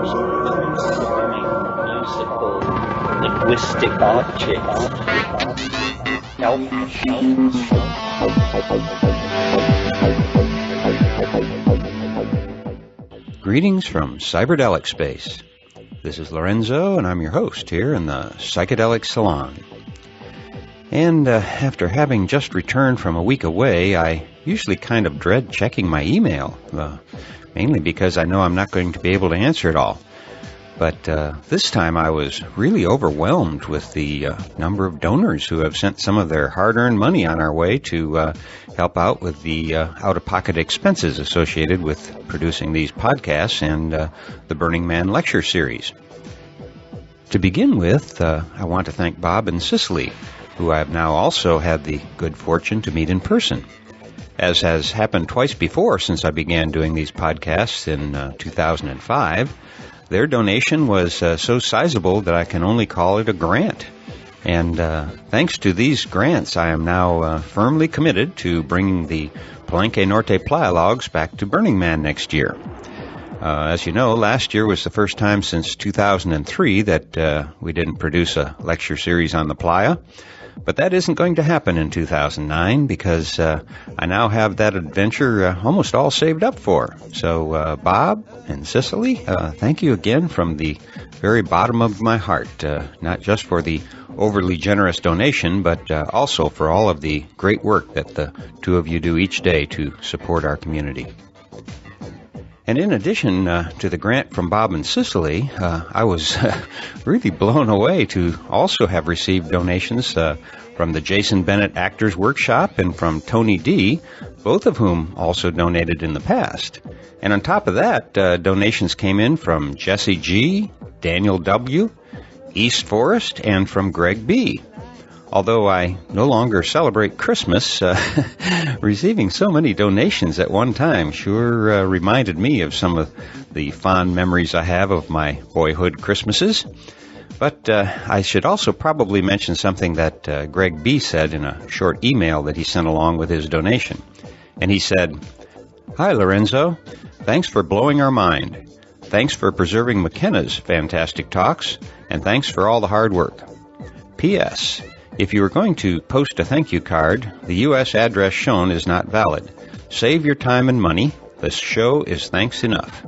transforming musical linguistic objects. Greetings from Cyberdelic Space. This is Lorenzo, and I'm your host here in the Psychedelic Salon. And after having just returned from a week away, I usually kind of dread checking my email, mainly because I know I'm not going to be able to answer it all. But this time I was really overwhelmed with the number of donors who have sent some of their hard-earned money on our way to help out with the out-of-pocket expenses associated with producing these podcasts and the Burning Man lecture series. To begin with, I want to thank Bob and Cicely, who I have now also had the good fortune to meet in person. As has happened twice before since I began doing these podcasts in 2005, their donation was so sizable that I can only call it a grant. And thanks to these grants, I am now firmly committed to bringing the Palenque Norte Playa logs back to Burning Man next year. As you know, last year was the first time since 2003 that we didn't produce a lecture series on the Playa. But that isn't going to happen in 2009 because I now have that adventure almost all saved up for. So Bob and Cicely, thank you again from the very bottom of my heart, not just for the overly generous donation, but also for all of the great work that the two of you do each day to support our community. And in addition to the grant from Bob and Cicely, I was really blown away to also have received donations from the Jason Bennett Actors Workshop and from Tony D., both of whom also donated in the past. And on top of that, donations came in from Jesse G., Daniel W., East Forest, and from Greg B. Although I no longer celebrate Christmas, receiving so many donations at one time sure reminded me of some of the fond memories I have of my boyhood Christmases. But I should also probably mention something that Greg B. said in a short email that he sent along with his donation. And he said, "Hi, Lorenzo. Thanks for blowing our mind. Thanks for preserving McKenna's fantastic talks, and thanks for all the hard work. P.S. If you are going to post a thank you card, the U.S. address shown is not valid. Save your time and money. This show is thanks enough."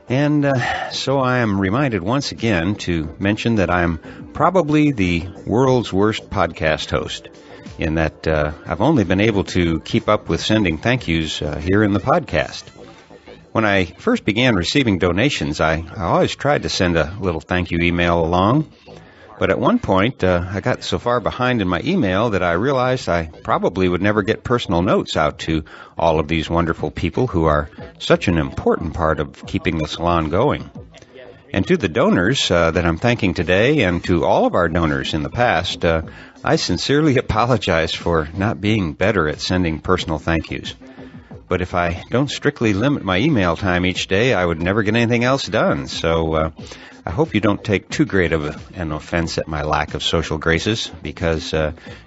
And so I am reminded once again to mention that I'm probably the world's worst podcast host, in that I've only been able to keep up with sending thank yous here in the podcast. When I first began receiving donations, I always tried to send a little thank you email along. But at one point, I got so far behind in my email that I realized I probably would never get personal notes out to all of these wonderful people who are such an important part of keeping the salon going. And to the donors that I'm thanking today, and to all of our donors in the past, I sincerely apologize for not being better at sending personal thank yous. But if I don't strictly limit my email time each day, I would never get anything else done. So I hope you don't take too great of an offense at my lack of social graces, because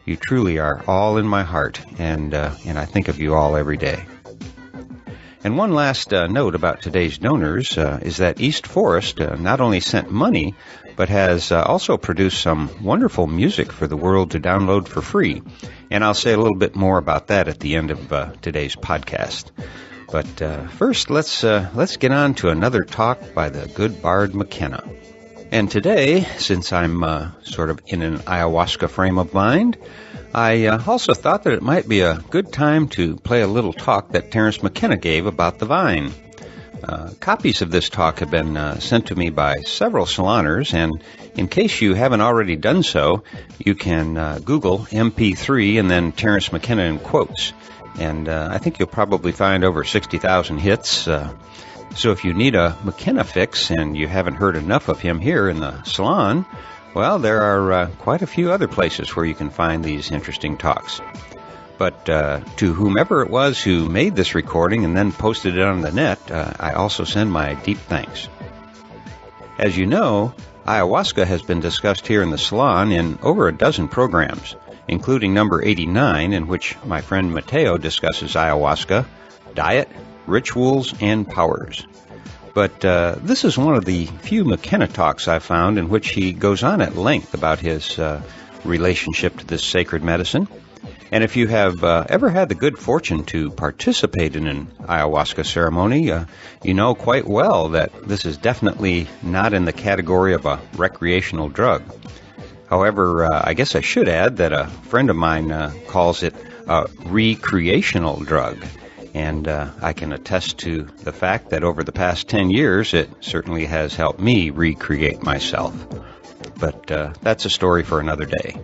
you truly are all in my heart, and I think of you all every day. And one last note about today's donors is that East Forest not only sent money, but has also produced some wonderful music for the world to download for free. And I'll say a little bit more about that at the end of today's podcast. But first, let's get on to another talk by the good bard McKenna. And today, since I'm sort of in an ayahuasca frame of mind, I also thought that it might be a good time to play a little talk that Terence McKenna gave about the vine. Copies of this talk have been sent to me by several saloners, and in case you haven't already done so, you can Google MP3 and then Terence McKenna in quotes. And I think you'll probably find over 60,000 hits. So if you need a McKenna fix and you haven't heard enough of him here in the salon, well, there are quite a few other places where you can find these interesting talks. But to whomever it was who made this recording and then posted it on the net, I also send my deep thanks. As you know, ayahuasca has been discussed here in the salon in over a dozen programs, including number 89, in which my friend Mateo discusses ayahuasca, diet, rituals, and powers. But this is one of the few McKenna talks I've found in which he goes on at length about his relationship to this sacred medicine. And if you have ever had the good fortune to participate in an ayahuasca ceremony, you know quite well that this is definitely not in the category of a recreational drug. However, I guess I should add that a friend of mine calls it a recreational drug. And I can attest to the fact that over the past 10 years, it certainly has helped me recreate myself. But that's a story for another day.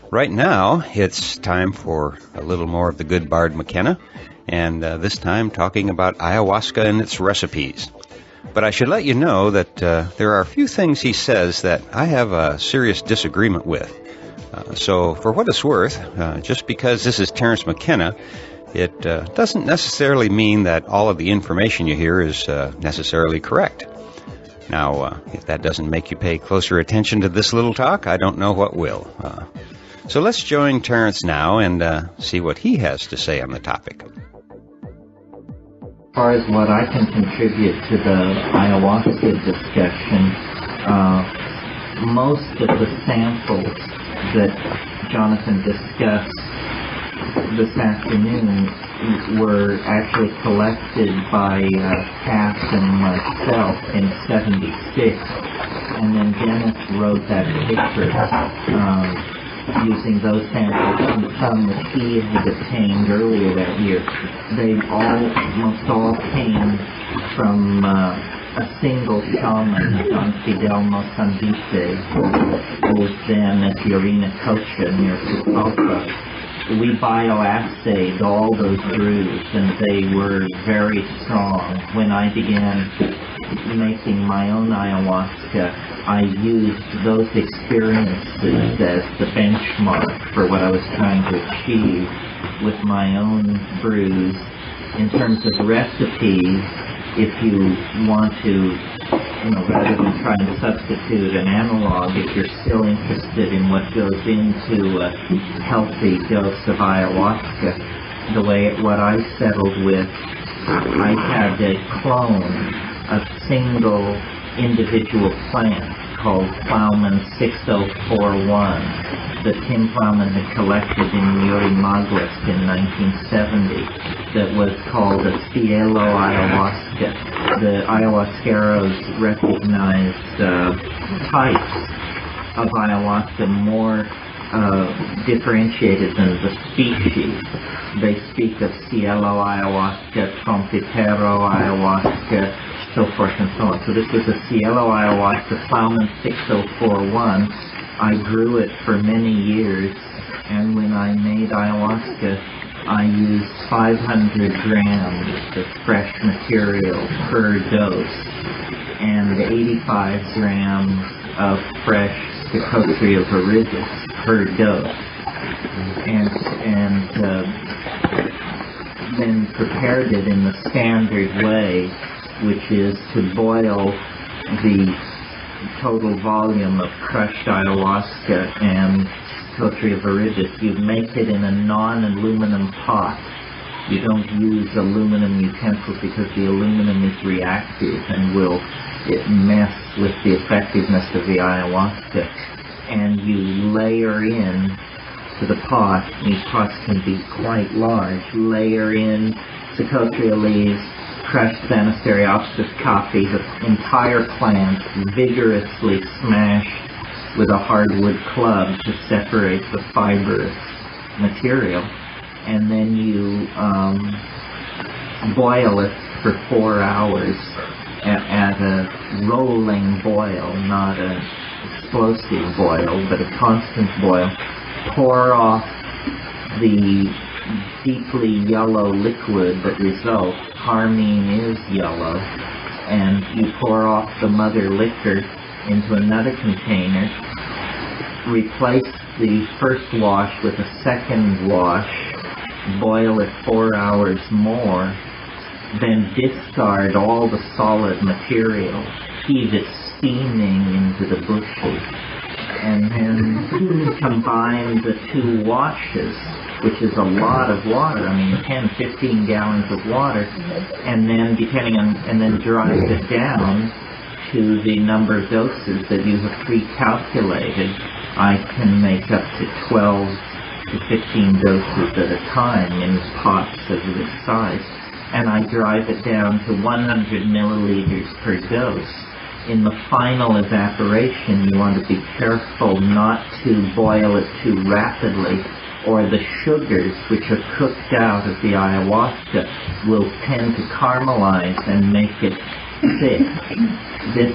Right now, it's time for a little more of the good Bard McKenna, and this time talking about ayahuasca and its recipes. But I should let you know that there are a few things he says that I have a serious disagreement with. So for what it's worth, just because this is Terence McKenna, it doesn't necessarily mean that all of the information you hear is necessarily correct. Now, if that doesn't make you pay closer attention to this little talk, I don't know what will. So let's join Terence now and see what he has to say on the topic. As far as what I can contribute to the ayahuasca discussion, most of the samples that Jonathan discussed this afternoon were actually collected by Cass and myself in '76, and then Dennis wrote that paper using those samples and some that he had obtained earlier that year. They almost all came from a single shaman, Don Fidel Mosambite, who was then at the Arena Cocha near Pucallpa. We bioassayed all those brews, and they were very strong. When I began making my own ayahuasca, I used those experiences as the benchmark for what I was trying to achieve with my own brews. In terms of recipes, if you want to, rather than trying to substitute an analog, if you're still interested in what goes into a healthy dose of ayahuasca, what I settled with, I had a clone, a single individual plant called Plowman 6041 that Tim Plowman had collected in Yurimaguas in 1970 that was called a Cielo Ayahuasca. The ayahuasqueros recognized types of ayahuasca more differentiated than the species. They speak of Cielo Ayahuasca, Trompetero Ayahuasca, so forth and so on. So this was a Cielo Ayahuasca, Plowman 6041. I grew it for many years, and when I made ayahuasca, I used 500 grams of fresh material per dose and 85 grams of fresh Psychotria viridis per dose, and then prepared it in the standard way, which is to boil the total volume of crushed ayahuasca and Psychotria viridis. You make it in a non-aluminum pot. You don't use aluminum utensils because the aluminum is reactive and will mess with the effectiveness of the ayahuasca. And you layer in to the pot, these pots can be quite large, layer in Psychotria leaves, crushed Banisteriopsis coffee, the entire plant vigorously smashed with a hardwood club to separate the fibrous material, and then you boil it for 4 hours at a rolling boil, not an explosive boil, but a constant boil. Pour off the deeply yellow liquid that results. Carmine is yellow, and you pour off the mother liquor into another container, replace the first wash with a second wash, boil it 4 hours more, then discard all the solid material, heave it steaming into the bushes, and then combine the two washes which is a lot of water. I mean, 10, 15 gallons of water, and then and then drives it down to the number of doses that you have pre-calculated. I can make up to 12 to 15 doses at a time in pots of this size, and I drive it down to 100 milliliters per dose. In the final evaporation, you want to be careful not to boil it too rapidly, or the sugars which are cooked out of the ayahuasca will tend to caramelize and make it thick. This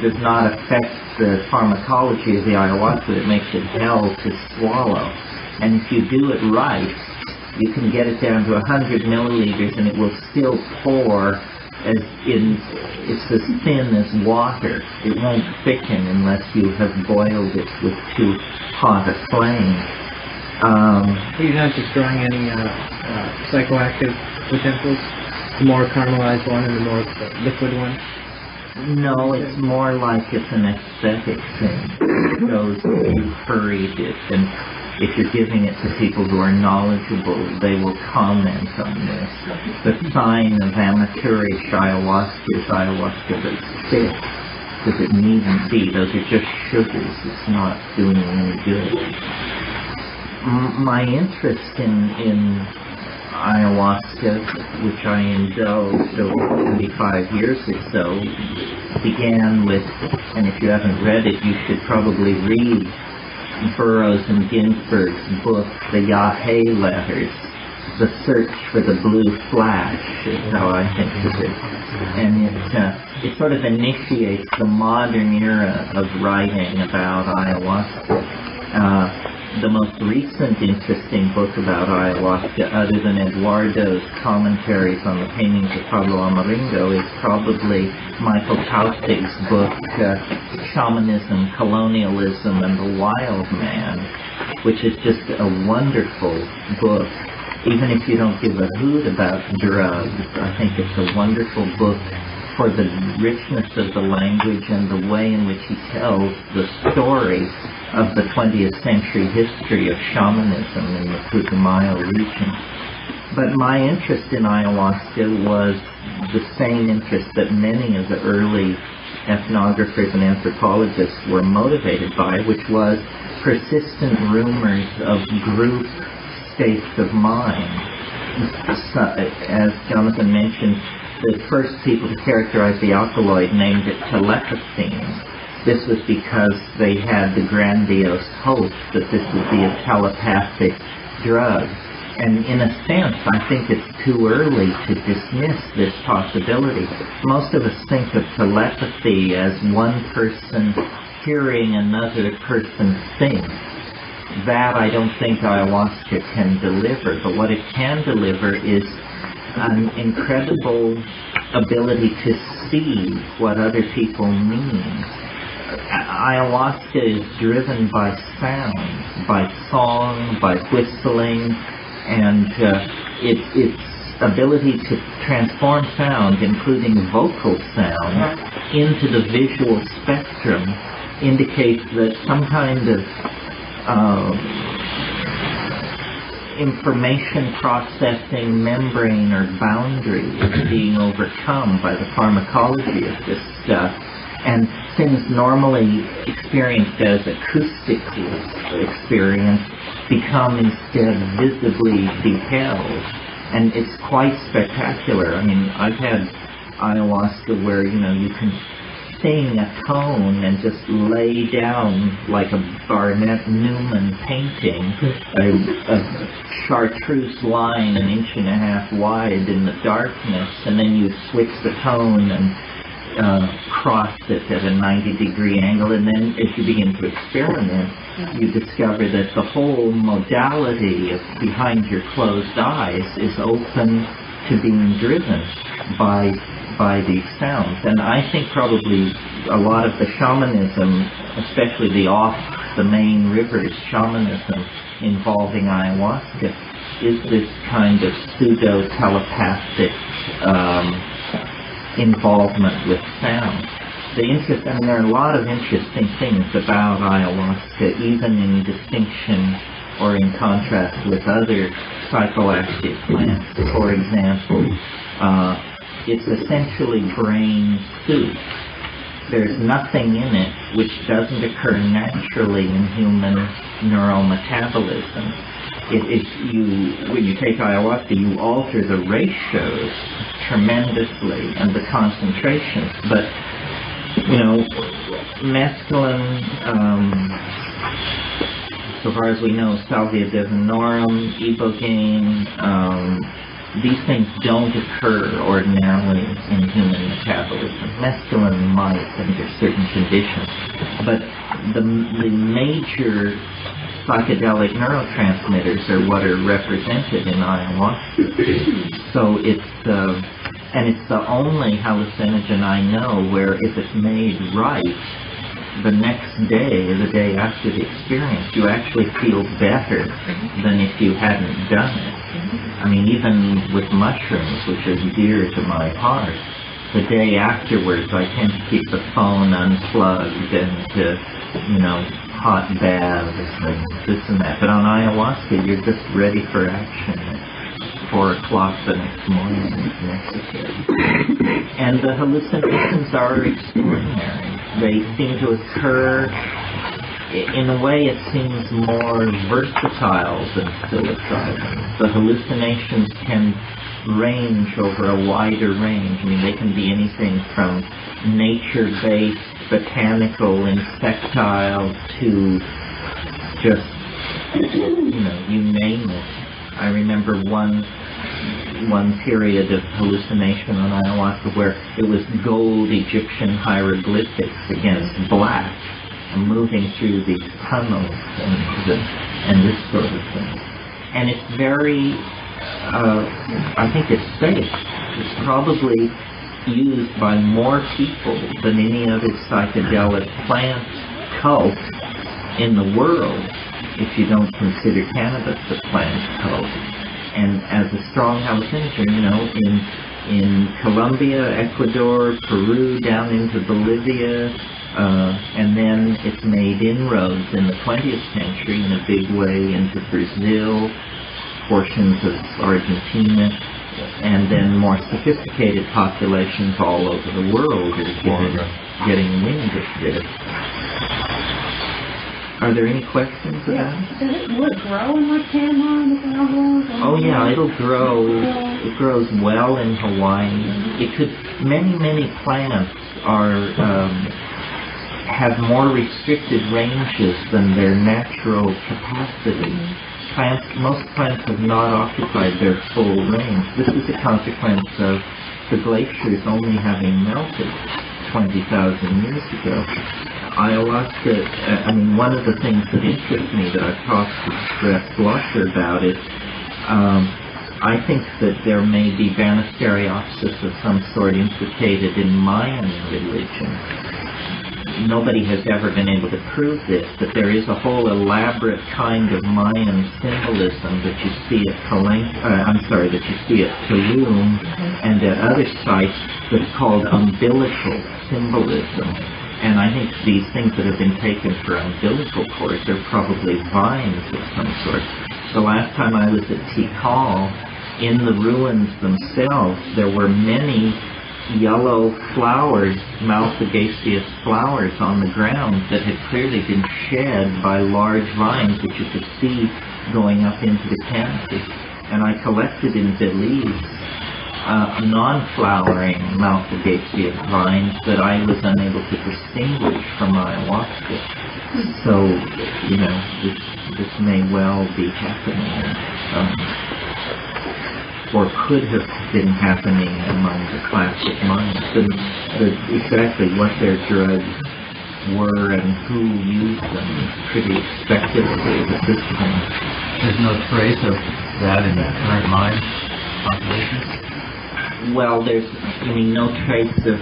does not affect the pharmacology of the ayahuasca. It makes it hell to swallow. And if you do it right, you can get it down to 100 milliliters and it will still pour it's as thin as water. It won't thicken unless you have boiled it with too hot a flame. You're not just drawing any psychoactive potentials? The more caramelized one and the more liquid one? No, it's more like it's an aesthetic thing. It shows that you hurried it, and if you're giving it to people who are knowledgeable, they will comment on this. The sign of amateurish ayahuasca is ayahuasca that's thick, because it needn't be. Those are just sugars. It's not doing any good. My interest in ayahuasca, which I indulged over 25 years or so, began with, and if you haven't read it, you should probably read Burroughs and Ginsberg's book, The Yahé Letters. The Search for the Blue Flash is how I think of it. And it sort of initiates the modern era of writing about ayahuasca. The most recent interesting book about ayahuasca, other than Eduardo's commentaries on the paintings of Pablo Amaringo, is probably Michael Tausig's book, Shamanism, Colonialism, and the Wild Man, which is just a wonderful book. Even if you don't give a hoot about drugs, I think it's a wonderful book for the richness of the language and the way in which he tells the story of the 20th century history of shamanism in the Putumayo region. But my interest in ayahuasca was the same interest that many of the early ethnographers and anthropologists were motivated by, which was persistent rumors of group states of mind. As Jonathan mentioned, the first people to characterize the alkaloid named it telepathine. This was because they had the grandiose hope that this would be a telepathic drug. And in a sense, I think it's too early to dismiss this possibility. Most of us think of telepathy as one person hearing another person think. That I don't think ayahuasca can deliver, but what it can deliver is an incredible ability to see what other people mean. Ayahuasca is driven by sound, by song, by whistling, and its ability to transform sound, including vocal sound, into the visual spectrum indicates that some kind of information processing membrane or boundary is being overcome by the pharmacology of this stuff, and things normally experienced as acoustic experience become instead visibly beheld, and it's quite spectacular. I mean, I've had ayahuasca where you can sing a tone and just lay down like a Barnett Newman painting, a chartreuse line 1.5 inches wide in the darkness, and then you switch the tone and cross it at a 90-degree angle, and then as you begin to experiment, you discover that the whole modality of behind your closed eyes is open to being driven by these sounds. And I think probably a lot of the shamanism, especially the main rivers shamanism involving ayahuasca, is this kind of pseudo-telepathic involvement with sound. There are a lot of interesting things about ayahuasca, even in distinction or in contrast with other psychoactive plants. For example, it's essentially brain soup. There's nothing in it which doesn't occur naturally in human neurometabolism. When you take ayahuasca, you alter the ratios tremendously and the concentrations. But, mescaline, so far as we know, salvia divinorum, ibogaine, these things don't occur ordinarily in human metabolism. Mescaline might under certain conditions. But the major psychedelic neurotransmitters are what are represented in ayahuasca. So it's the only hallucinogen I know where if it's made right, the next day or the day after the experience, you actually feel better than if you hadn't done it. I mean, even with mushrooms, which are dear to my heart, the day afterwards I tend to keep the phone unplugged and hot baths and this and that. But on ayahuasca, you're just ready for action at 4 o'clock the next morning if necessary. And the hallucinations are extraordinary. They seem to occur, in a way it seems more versatile than psilocybin. The hallucinations can range over a wider range. I mean, they can be anything from nature-based, botanical, insectile to just, you name it. I remember one period of hallucination on ayahuasca where it was gold Egyptian hieroglyphics against black, and moving through these tunnels and this sort of thing. And it's very, I think it's safe. It's probably used by more people than any other psychedelic plant cult in the world, if you don't consider cannabis a plant cult. And as a strong hallucinogen, in Colombia, Ecuador, Peru, down into Bolivia, and then it's made inroads in the 20th century in a big way into Brazil, portions of Argentina, and then more sophisticated populations all over the world are getting wind of this. Are there any questions about it? Will it grow in Montana? Oh yeah, it'll grow. It grows well in Hawaii. It could. Many plants have more restricted ranges than their natural capacity. Most plants have not occupied their full range. This is a consequence of the glaciers only having melted 20,000 years ago. Ayahuasca, one of the things that interests me that I've talked to Stress Blusher about is I think that there may be Banisteriopsis of some sort implicated in Mayan religion. Nobody has ever been able to prove this, but there is a whole elaborate kind of Mayan symbolism that you see at Tulum and at other sites that's called umbilical symbolism. And I think these things that have been taken for umbilical cords are probably vines of some sort. The last time I was at Tikal, in the ruins themselves, there were many yellow flowers, Malphigaceous flowers on the ground that had clearly been shed by large vines that you could see going up into the canopy. And I collected in Belize non-flowering Malphigaceous vines that I was unable to distinguish from ayahuasca. So, this may well be happening. Or could have been happening among the classic minds. Exactly what their drugs were and who used them is pretty speculative at this point. There's no trace of that in the current mind population? Well, there's, no trace of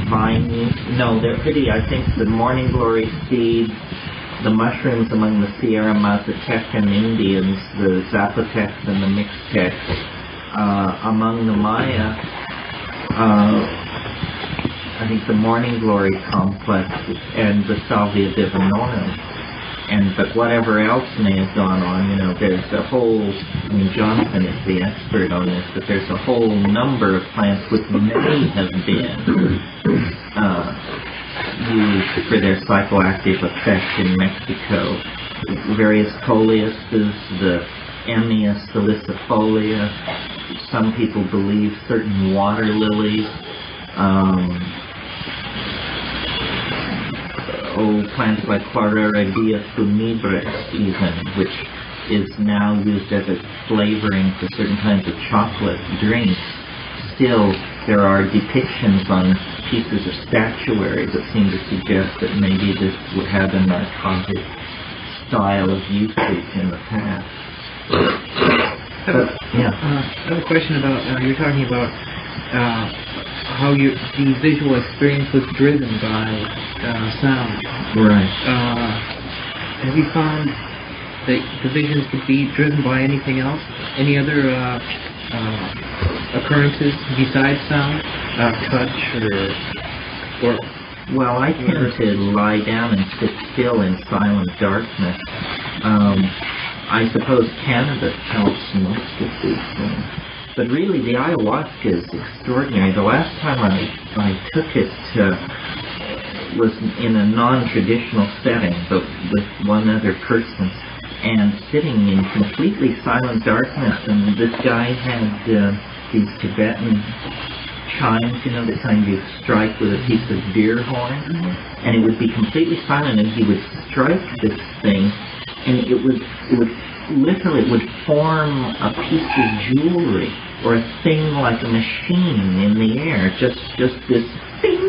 vine use? No, they're pretty, I think the morning glory seeds, the mushrooms among the Sierra Mazatecan Indians, the Zapotecs and the Mixtecs, among the Maya, I think the Morning Glory complex and the Salvia divinorum. but whatever else may have gone on, there's a whole, Jonathan is the expert on this, but there's a whole number of plants which may have been used for their psychoactive effect in Mexico. Various coleuses, the Emia salicifolia, some people believe certain water lilies, plants like Quareredia funebris even, which is now used as a flavoring for certain kinds of chocolate drinks. Still, there are depictions on pieces of statuary that seem to suggest that maybe this would have a narcotic style of usage in the past. I have a question about, you're talking about how the visual experience was driven by sound. Right. Have you found that the visions could be driven by anything else? Any other occurrences besides sound? Touch or... Well, I tend to lie down and sit still in silent darkness. I suppose cannabis helps most of these things. But really, the ayahuasca is extraordinary. The last time I took it was in a non-traditional setting, but with one other person, and sitting in completely silent darkness. And this guy had these Tibetan chimes, the kind you strike with a piece of deer horn, and it would be completely silent, and he would strike this thing, and it would form a piece of jewelry or a thing like a machine in the air, just this thing,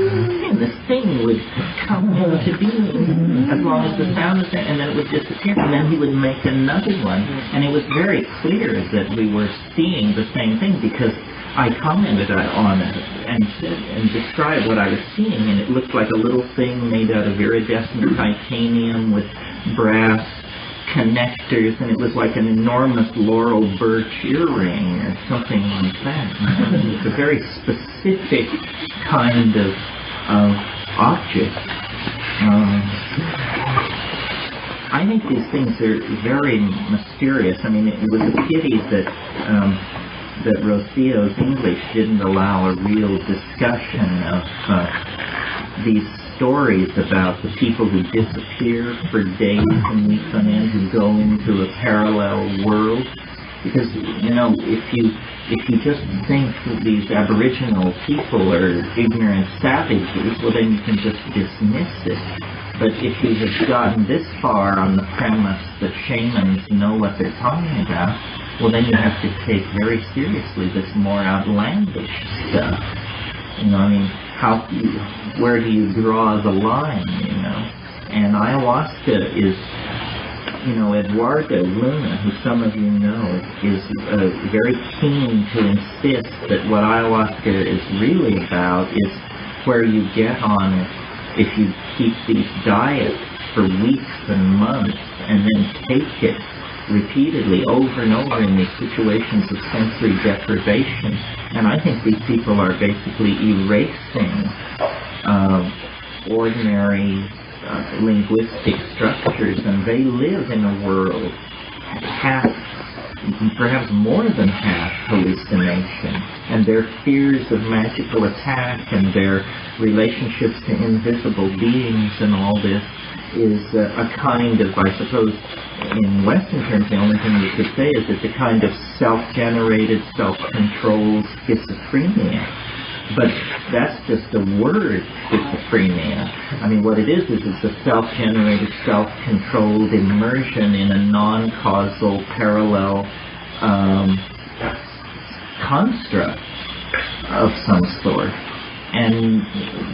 and this thing would come into being as long as the sound was there, and then it would disappear, and then he would make another one, and it was very clear that we were seeing the same thing, because I commented on it and described what I was seeing, and it looked like a little thing made out of iridescent titanium with brass connectors, and it was like an enormous laurel birch earring or something like that. It's a very specific kind of object. I think these things are very mysterious. I mean, it was a pity that Rocio's English didn't allow a real discussion of these stories about the people who disappear for days and weeks on end, who go into a parallel world. Because, if you just think that these Aboriginal people are ignorant savages, well, then you can just dismiss it. But if you have gotten this far on the premise that shamans know what they're talking about, well, then you have to take very seriously this more outlandish stuff. Where do you draw the line, And ayahuasca is, Eduardo Luna, who some of you know, is very keen to insist that what ayahuasca is really about is where you get on it if you keep these diets for weeks and months and then take it repeatedly over and over in these situations of sensory deprivation. And I think these people are basically erasing ordinary linguistic structures, and they live in a world half, perhaps more than half, hallucination, and their fears of magical attack and their relationships to invisible beings and all this is a kind of, I suppose, in Western terms, the only thing we could say is it's a kind of self-generated, self-controlled schizophrenia. But that's just the word, schizophrenia. I mean, what it is it's a self-generated, self-controlled immersion in a non-causal, parallel construct of some sort. And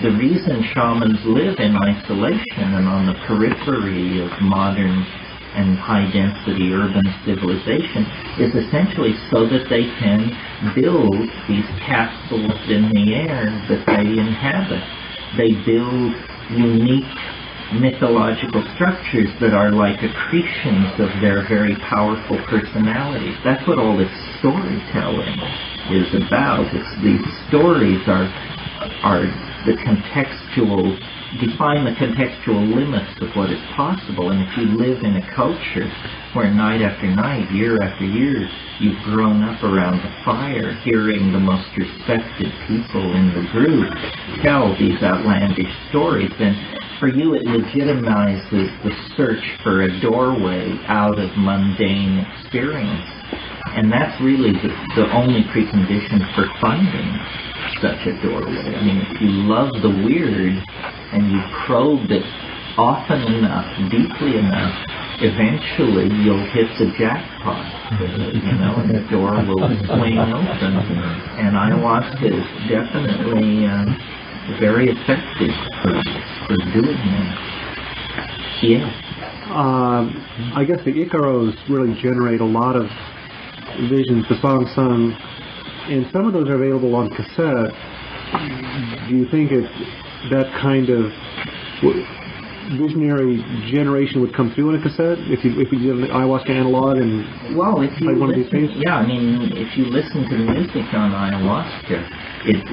the reason shamans live in isolation and on the periphery of modern and high-density urban civilization is essentially so that they can build these capsules in the air that they inhabit. They build unique mythological structures that are like accretions of their very powerful personalities. That's what all this storytelling is about. These stories are the contextual define the contextual limits of what is possible. And if you live in a culture where night after night, year after year, you've grown up around the fire, hearing the most respected people in the group tell these outlandish stories, then for you it legitimizes the search for a doorway out of mundane experience. And that's really the only precondition for finding such a doorway. I mean, if you love the weird and you probe it often enough, deeply enough, eventually you'll hit the jackpot, and the door will swing open. And ayahuasca is definitely very effective for doing that. Yeah. I guess the Icaros really generate a lot of visions, the song sung, and some of those are available on cassette. Do you think that kind of visionary generation would come through in a cassette if you did an ayahuasca analog and played one of these things? Yeah, I mean, if you listen to the music on ayahuasca, it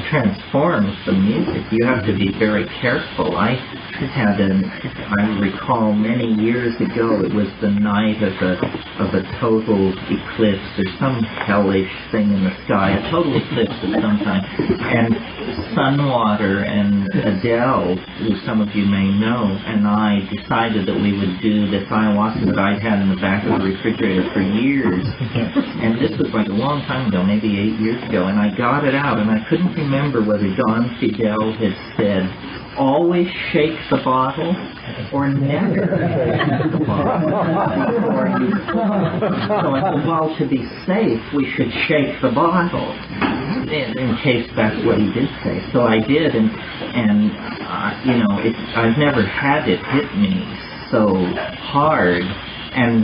transforms the music. You have to be very careful. I recall many years ago, it was the night of a total eclipse. There's some hellish thing in the sky, a total eclipse of some kind. And Sunwater and Adele, who some of you may know, and I decided that we would do this ayahuasca that I'd had in the back of the refrigerator for years. And this was like a long time ago, maybe 8 years ago, and I got it out, and I couldn't remember whether Don Fidel had said, always shake the bottle, or never shake the bottle. So I said, well, to be safe, we should shake the bottle, in case that's what he did say. So I did, and I've never had it hit me so hard, and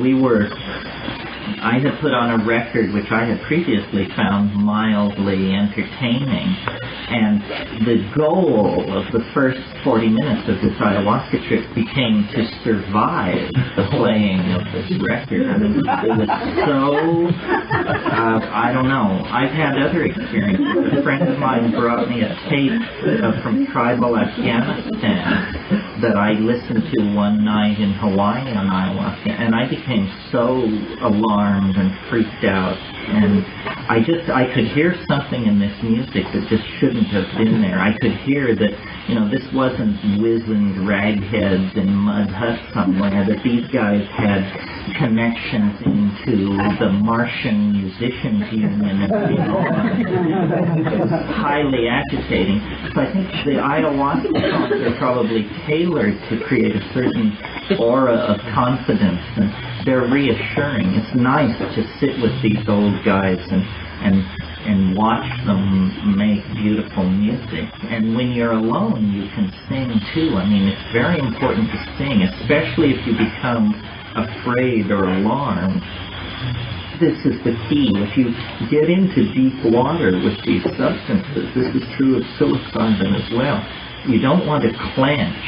I had put on a record which I had previously found mildly entertaining, and the goal of the first 40 minutes of this ayahuasca trip became to survive the playing of this record. I mean, it was so, I don't know, I've had other experiences. A friend of mine brought me a tape from tribal Afghanistan that I listened to one night in Hawaii on ayahuasca, and I became so alarmed and freaked out, and I could hear something in this music that just shouldn't have been there. I could hear that, this wasn't wizened ragheads in mud huts somewhere, that these guys had connections into the Martian Musicians Union, and it was highly agitating. So I think the ayahuasca songs are probably tailored to create a certain aura of confidence, and they're reassuring. It's nice to sit with these old guys and watch them make beautiful music. And when you're alone, you can sing too. I mean, it's very important to sing, especially if you become afraid or alarmed. This is the key. If you get into deep water with these substances, this is true of psilocybin as well, you don't want to clench.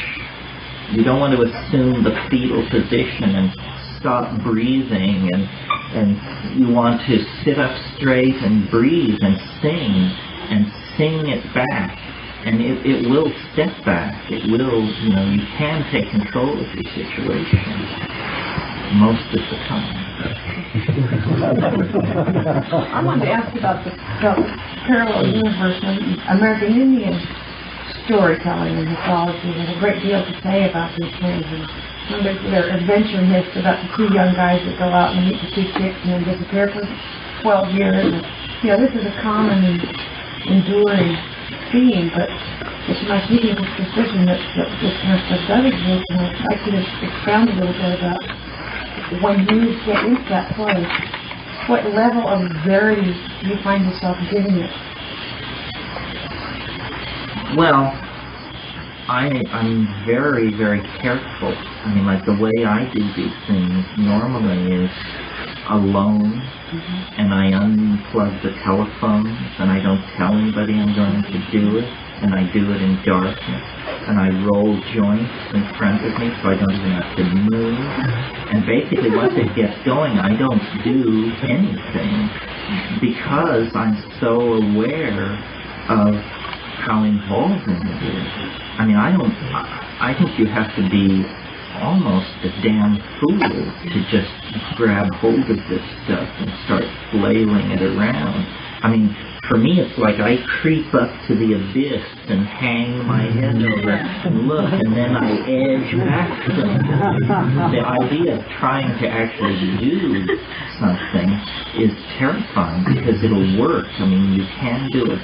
You don't want to assume the fetal position and stop breathing, and you want to sit up straight and breathe and sing it back, and it will step back. It will, you can take control of your situation most of the time. I wanted to ask about the parallel universe and American Indian storytelling and mythology. There's a great deal to say about these things. And their adventure myths about the two young guys that go out and meet the two chicks and then disappear for 12 years. And, this is a common, enduring theme, but it's my feeling with suspicion that this kind of stuff does exist. And I'd like you to expound a little bit about when you get into that place, what level of verity do you find yourself giving it? Well, I'm very, very careful. I mean, like the way I do these things normally is alone, and I unplug the telephones, and I don't tell anybody I'm going to do it, and I do it in darkness, and I roll joints in front of me so I don't even have to move. And basically once it gets going, I don't do anything because I'm so aware of how involving it is. I mean, I think you have to be almost a damn fool to just grab hold of this stuff and start flailing it around. I mean, for me, it's like I creep up to the abyss and hang my head over and look, and then I edge back from it. The idea of trying to actually do something is terrifying because it'll work. I mean, you can do it,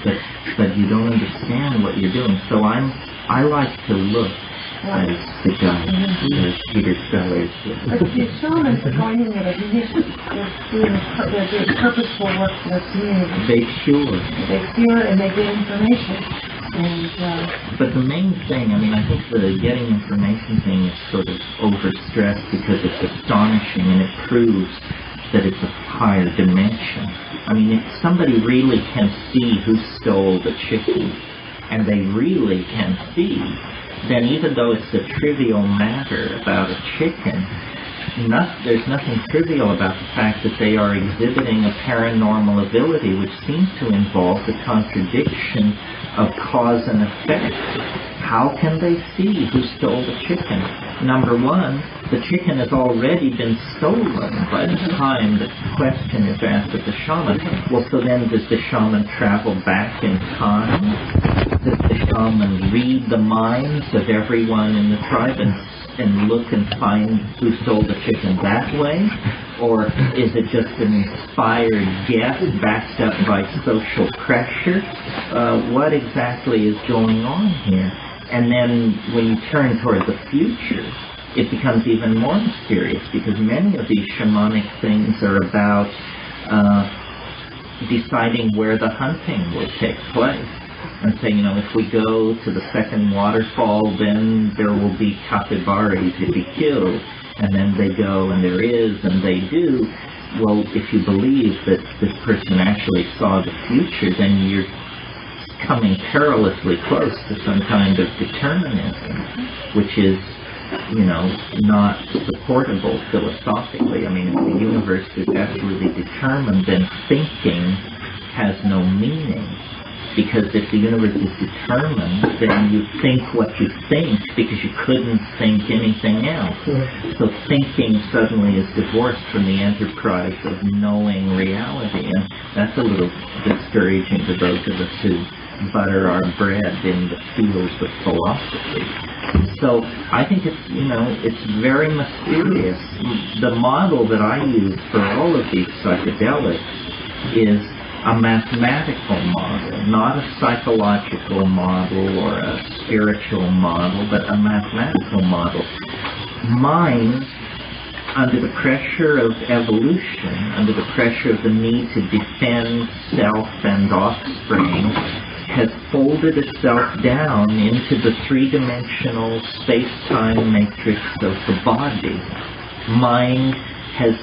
but you don't understand what you're doing. So I like to look as the guy, as Peter Sellers. But the shamans are going in there, they're doing purposeful work for the community. They cure. They cure and they get information. And but the main thing, I mean, I think the getting information thing is sort of overstressed because it's astonishing and it proves that it's a higher dimension. I mean, if somebody really can see who stole the chicken, and they really can see, then even though it's a trivial matter about a chicken, there's nothing trivial about the fact that they are exhibiting a paranormal ability which seems to involve the contradiction of cause and effect. How can they see who stole the chicken? Number one, the chicken has already been stolen by the time the question is asked of the shaman. Well, so then does the shaman travel back in time? Does the shaman read the minds of everyone in the tribe and look and find who stole the chicken that way? Or is it just an inspired guess backed up by social pressure? What exactly is going on here? And then when you turn toward the future, it becomes even more mysterious because many of these shamanic things are about deciding where the hunting will take place. And say, you know, if we go to the second waterfall, then there will be capybara to be killed. And then they go, and there is, and they do. Well, if you believe that this person actually saw the future, then you're coming perilously close to some kind of determinism, which is, you know, not supportable philosophically. I mean, if the universe is absolutely determined, then thinking has no meaning. Because if the universe is determined, then you think what you think because you couldn't think anything else. So thinking suddenly is divorced from the enterprise of knowing reality, and that's a little discouraging to those of us who butter our bread in the fields of philosophy. So I think it's, you know, it's very mysterious. The model that I use for all of these psychedelics is a mathematical model, not a psychological model or a spiritual model, but a mathematical model. Mind, under the pressure of evolution, under the pressure of the need to defend self and offspring, has folded itself down into the three-dimensional space-time matrix of the body. Mind has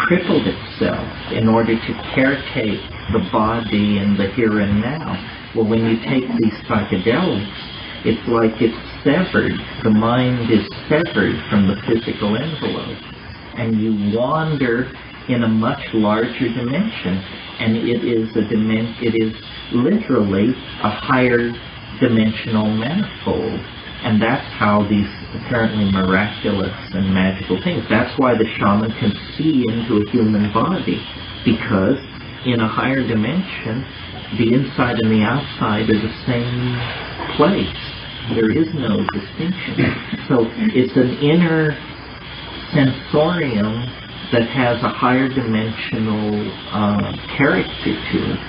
crippled itself in order to caretake the body in the here and now. Well, when you take these psychedelics, it's like it's severed. The mind is severed from the physical envelope, and you wander in a much larger dimension, and it is literally a higher dimensional manifold. And that's how these apparently miraculous and magical things, that's why the shaman can see into a human body, because in a higher dimension, the inside and the outside are the same place. There is no distinction. So it's an inner sensorium that has a higher dimensional character to it.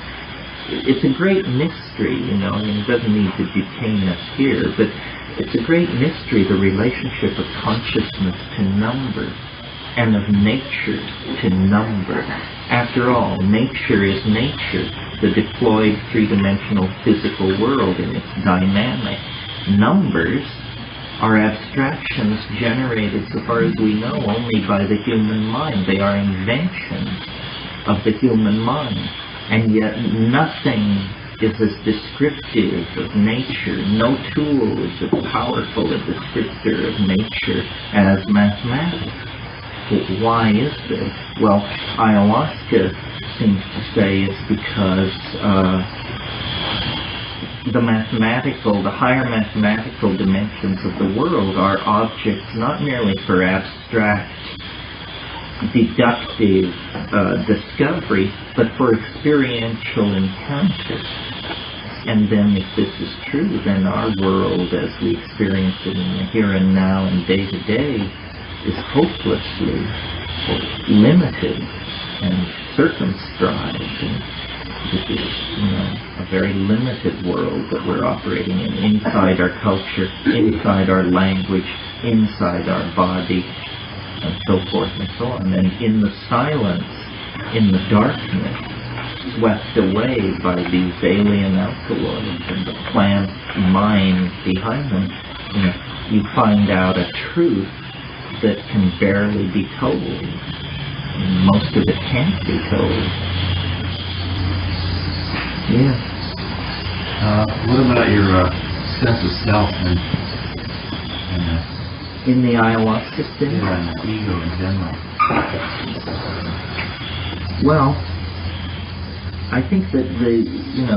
It's a great mystery, you know, I mean, it doesn't need to detain us here, but it's a great mystery, the relationship of consciousness to number and of nature to number. After all, nature is nature, the deployed three-dimensional physical world in its dynamic. Numbers are abstractions generated, so far as we know, only by the human mind. They are inventions of the human mind. And yet nothing is as descriptive of nature. No tool is as powerful a descriptor of nature as mathematics. But why is this? Well, ayahuasca seems to say it's because the higher mathematical dimensions of the world are objects not merely for abstract, deductive discovery, but for experiential encounter. And then if this is true, then our world as we experience it in the here and now and day to day is hopelessly limited and circumscribed. And this is, a very limited world that we're operating in, inside our culture, inside our language, inside our body, and so forth and so on. And in the silence, in the darkness, swept away by these alien alkaloids and the plant mind behind them, you find out a truth that can barely be told. And most of it can't be told. Yeah. What about your sense of self and in the ayahuasca state? yeah, and the ego in general? Well, I think that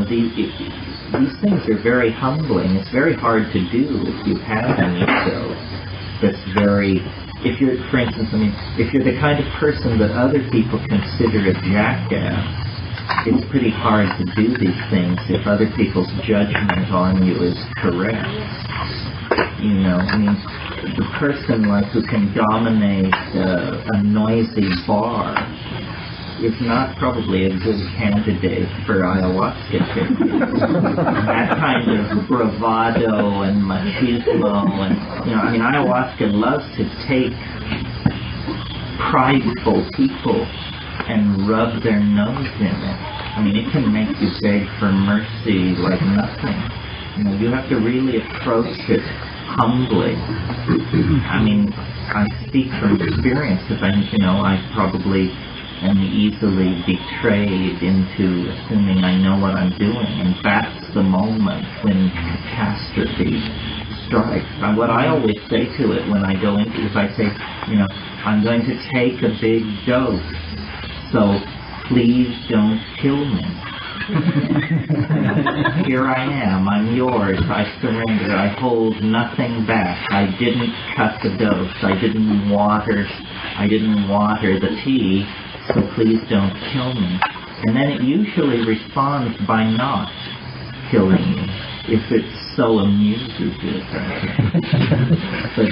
these things are very humbling. It's very hard to do if you have an ego that's very. If you're, for instance, if you're the kind of person that other people consider a jackass, it's pretty hard to do these things if other people's judgment on you is correct. The person who can dominate a noisy bar is not probably a good candidate for ayahuasca treatment. That kind of bravado and machismo and, ayahuasca loves to take prideful people and rub their nose in it. It can make you beg for mercy like nothing. You have to really approach it humbly. I speak from experience because I probably am easily betrayed into assuming I know what I'm doing, and that's the moment when catastrophe strikes. And what I always say to it when I go into it is I say, I'm going to take a big dose, so please don't kill me. Here I am, I'm yours, I surrender, I hold nothing back. I didn't cut the dose, I didn't water the tea, so please don't kill me. And then it usually responds by not killing me, if it so amuses it. But,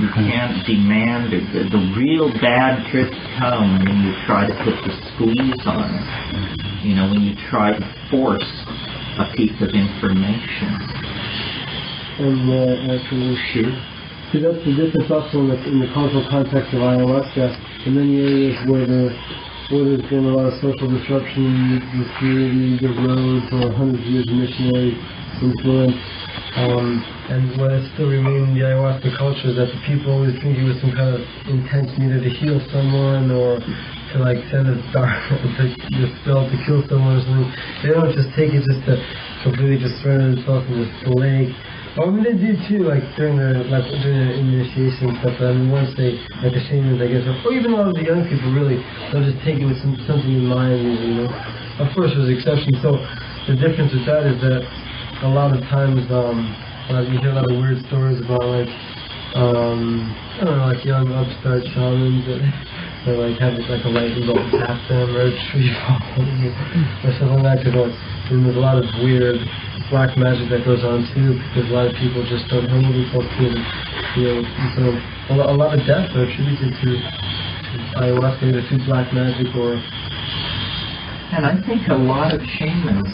you can't demand it. The real bad trips come when you try to put the squeeze on it. When you try to force a piece of information. And actually, see, that's the difference also in the cultural context of ayahuasca. In many areas where there's been a lot of social disruption, the community, the roads, or hundreds of years of missionary influence, and what has still remained in the ayahuasca culture is that the people always think it was some kind of intense either to heal someone or to send a dark to spell to kill someone or something. They don't just take it just to completely just surrender themselves in the lake. They do too, during the initiation and stuff. But once they, the shamans, I guess, or even a lot of the young people, really, they'll just take it with something in mind. Of course, there's exceptions. So the difference with that is that a lot of times, you hear a lot of weird stories about young upstart shamans that have a lightning bolt tap them or a tree fall or something like that. And there's a lot of weird black magic that goes on too, because a lot of people just don't handle themselves to it. So a lot of deaths are attributed to ayahuasca, either through black magic or. And I think a lot of shamans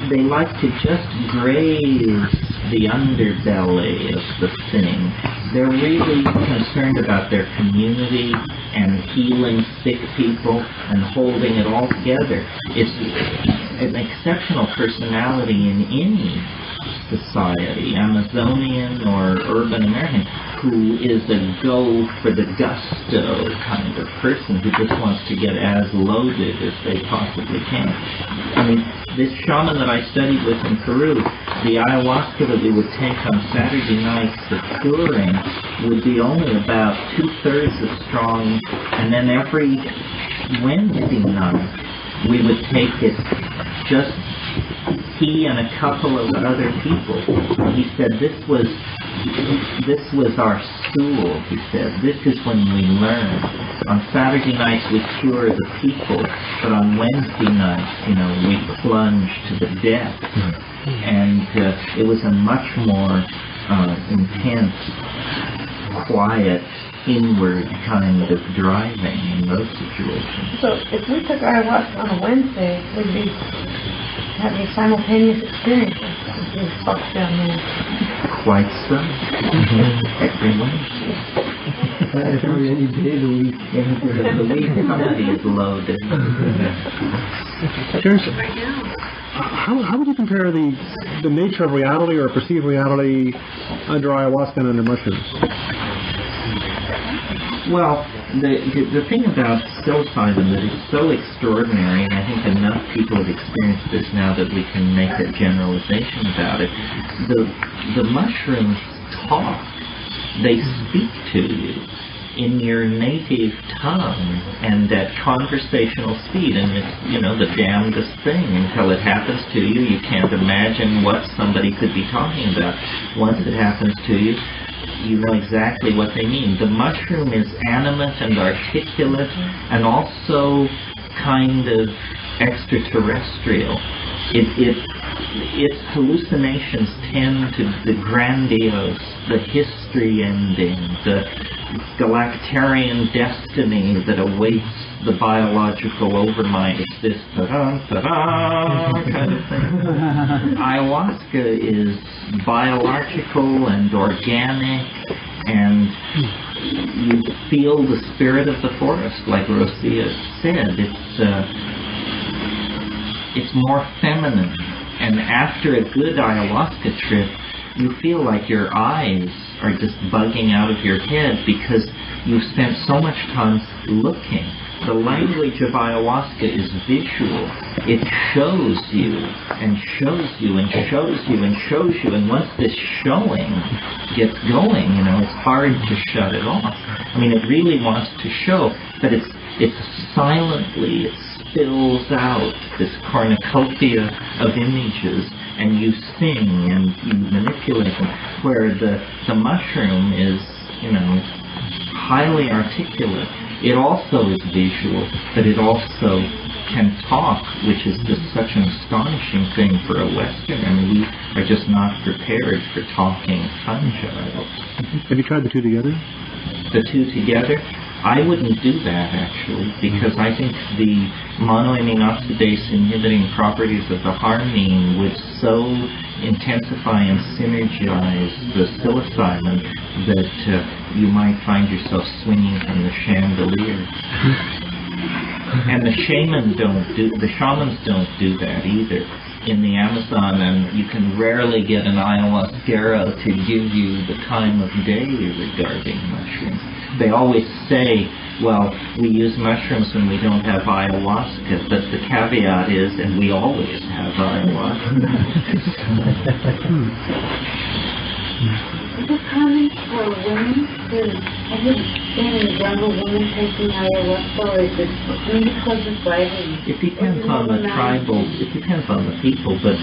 they like to just graze the underbelly of the thing. They're really concerned about their community and healing sick people and holding it all together. It's an exceptional personality in any society, Amazonian or urban American, who is a go for the gusto kind of person who just wants to get as loaded as they possibly can. This shaman that I studied with in Peru, the ayahuasca that we would take on Saturday nights for touring would be only about 2/3 as strong, and then every Wednesday night we would take it, just he and a couple of other people. He said this was our school, he said. This is when we learn. On Saturday nights we cure the people, but on Wednesday nights, we plunge to the depths. And it was a much more intense, quiet, inward kind of driving in those situations. So if we took ayahuasca on a Wednesday, we'd be having simultaneous experiences with these folks down there. Quite so. Every Wednesday. Every any day of the week. Any day of the week, somebody is loaded. Curious, how would you compare the nature of reality or perceived reality under ayahuasca and under mushrooms? Well, the thing about psilocybin that is so extraordinary, and I think enough people have experienced this now that we can make a generalization about it, the mushrooms talk. They speak to you in your native tongue and at conversational speed, and it's, the damnedest thing. Until it happens to you, you can't imagine what somebody could be talking about. Once it happens to you, you know exactly what they mean. The mushroom is animate and articulate and also kind of extraterrestrial. Its hallucinations tend to the grandiose, the history-ending, the galactarian destiny that awaits the biological overmind. It's this ta-da, kind of thing. Ayahuasca is biological and organic, and you feel the spirit of the forest, like Rosia said. It's more feminine, and after a good ayahuasca trip, you feel like your eyes are just bugging out of your head because you've spent so much time looking. The language of ayahuasca is visual. It shows you and shows you and shows you and shows you, and once this showing gets going, it's hard to shut it off. I mean, it really wants to show, but it's silently, it spills out this cornucopia of images, and you sing and you manipulate them, where the mushroom is, highly articulate. It also is visual, but it also can talk, which is just such an astonishing thing for a Westerner. I mean, we are just not prepared for talking fungi. Have you tried the two together? The two together? I wouldn't do that, actually, because I think the monoamine oxidase inhibiting properties of the harmine would so intensify and synergize the psilocybin that you might find yourself swinging from the chandelier. And the shamans don't do that either. In the Amazon, and you can rarely get an ayahuasquero to give you the time of day regarding mushrooms. They always say, well, we use mushrooms when we don't have ayahuasca, but the caveat is, and we always have ayahuasca. Is it common for women have you seen any jungle women taking ayahuasca, or is it because it's writing? It depends on the tribal, it depends on the people, but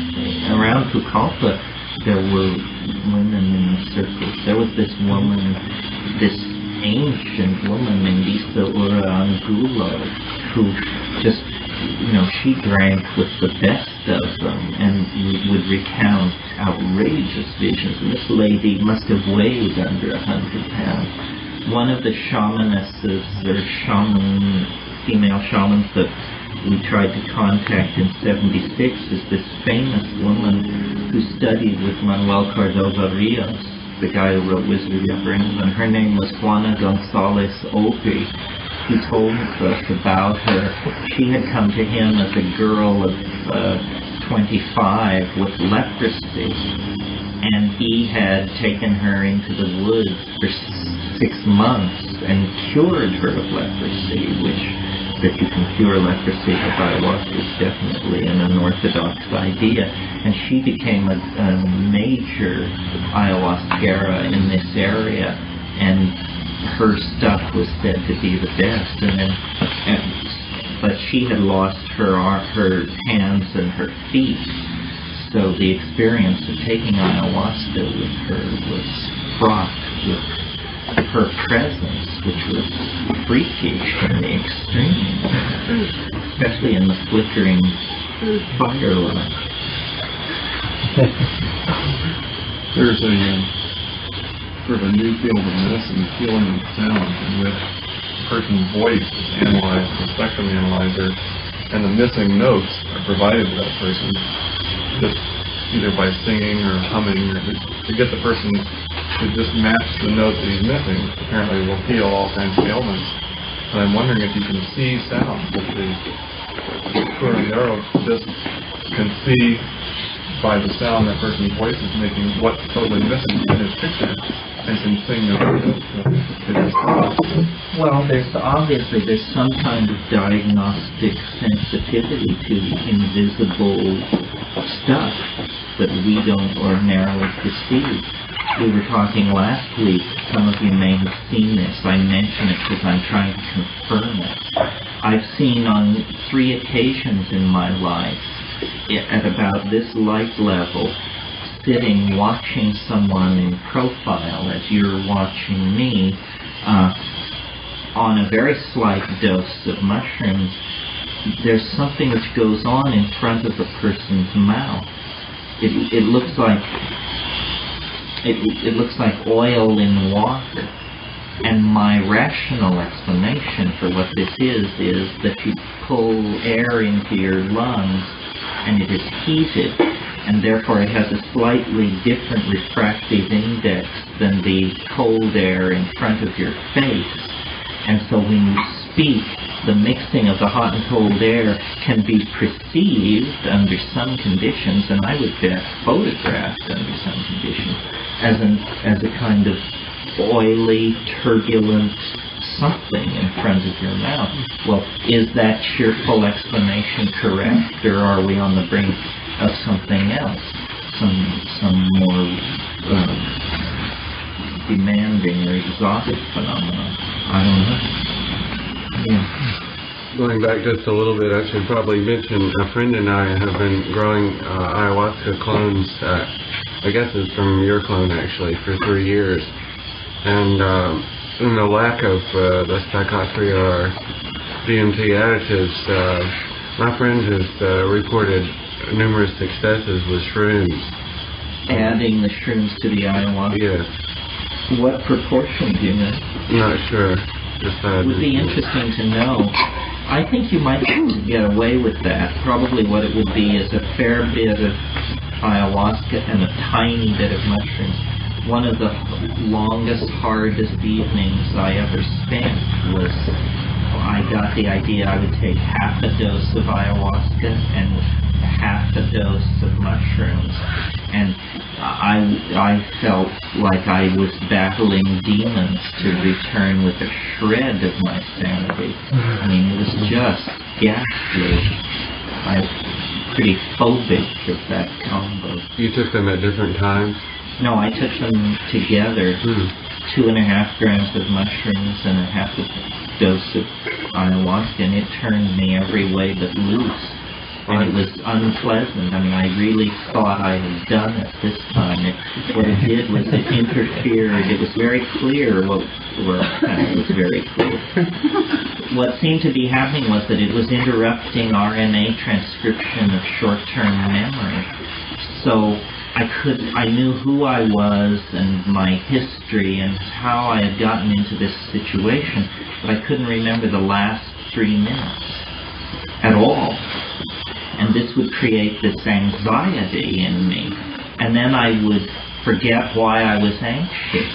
around Pucallpa, there were women in the circles. There was this woman, this ancient woman named Isa Ura Angulo, who just, she drank with the best of them and would recount outrageous visions. And this lady must have weighed under 100 pounds. One of the shamanesses, or female shamans that we tried to contact in 76 is this famous woman who studied with Manuel Cordova Rios, the guy who wrote Wizardry of England. Her name was Juana Gonzalez Opie. He told us about her. She had come to him as a girl of 25 with leprosy, and he had taken her into the woods for 6 months and cured her of leprosy, which that you can cure leprosy with ayahuasca is definitely an unorthodox idea. And she became a major ayahuasquera in this area, and her stuff was said to be the best. But she had lost her hands and her feet. So the experience of taking ayahuasca with her was fraught with her presence, which was freakish in the extreme, especially in the flickering firelight. There's a sort of a new field of medicine, healing and sound, in which a person's voice is analyzed, the spectrum analyzer, and the missing notes are provided to that person, just either by singing or humming, or to get the person to just match the note that he's missing. Apparently will heal all kinds of ailments. And I'm wondering if you can see sound, if the curandero just can see by the sound that person's voice is making what's totally missing in his picture, and can sing the Well, there's some kind of diagnostic sensitivity to invisible stuff that we don't ordinarily perceive. We were talking last week, some of you may have seen this, I mention it because I'm trying to confirm it. I've seen on 3 occasions in my life, at about this light level, sitting watching someone in profile as you're watching me, on a very slight dose of mushrooms. There's something which goes on in front of a person's mouth. It looks like oil in water. And my rational explanation for what this is that you pull air into your lungs and it is heated, and therefore it has a slightly different refractive index than the cold air in front of your face. And so when you speak, the mixing of the hot and cold air can be perceived under some conditions, and I would bet photographed under some conditions, as a kind of oily, turbulent something in front of your mouth. Well, is that cheerful explanation correct, or are we on the brink of something else, some more demanding or exotic phenomenon? I don't know. Yeah. Going back just a little bit, I should probably mention a friend and I have been growing ayahuasca clones. I guess it's from your clone actually, for 3 years. And in the lack of the psychotria or DMT additives, my friend has reported numerous successes with shrooms. Adding the shrooms to the ayahuasca? Yes. What proportion do you know? Not sure. It would be interesting to know. I think you might get away with that. Probably what it would be is a fair bit of ayahuasca and a tiny bit of mushrooms. One of the longest, hardest evenings I ever spent was, I got the idea I would take half a dose of ayahuasca and half a dose of mushrooms, and I felt like I was battling demons to return with a shred of my sanity. I mean, it was just ghastly. I'm pretty phobic of that combo. You took them at different times? No, I took them together. 2.5 grams of mushrooms and a half a dose of ayahuasca, and it turned me every way but loose. And it was unpleasant. I mean, I really thought I had done it this time. What it did was it interfered. It was very clear. It was very clear. What seemed to be happening was that it was interrupting RNA transcription of short-term memory. So I knew who I was and my history and how I had gotten into this situation, but I couldn't remember the last 3 minutes at all. And this would create this anxiety in me. And then I would forget why I was anxious.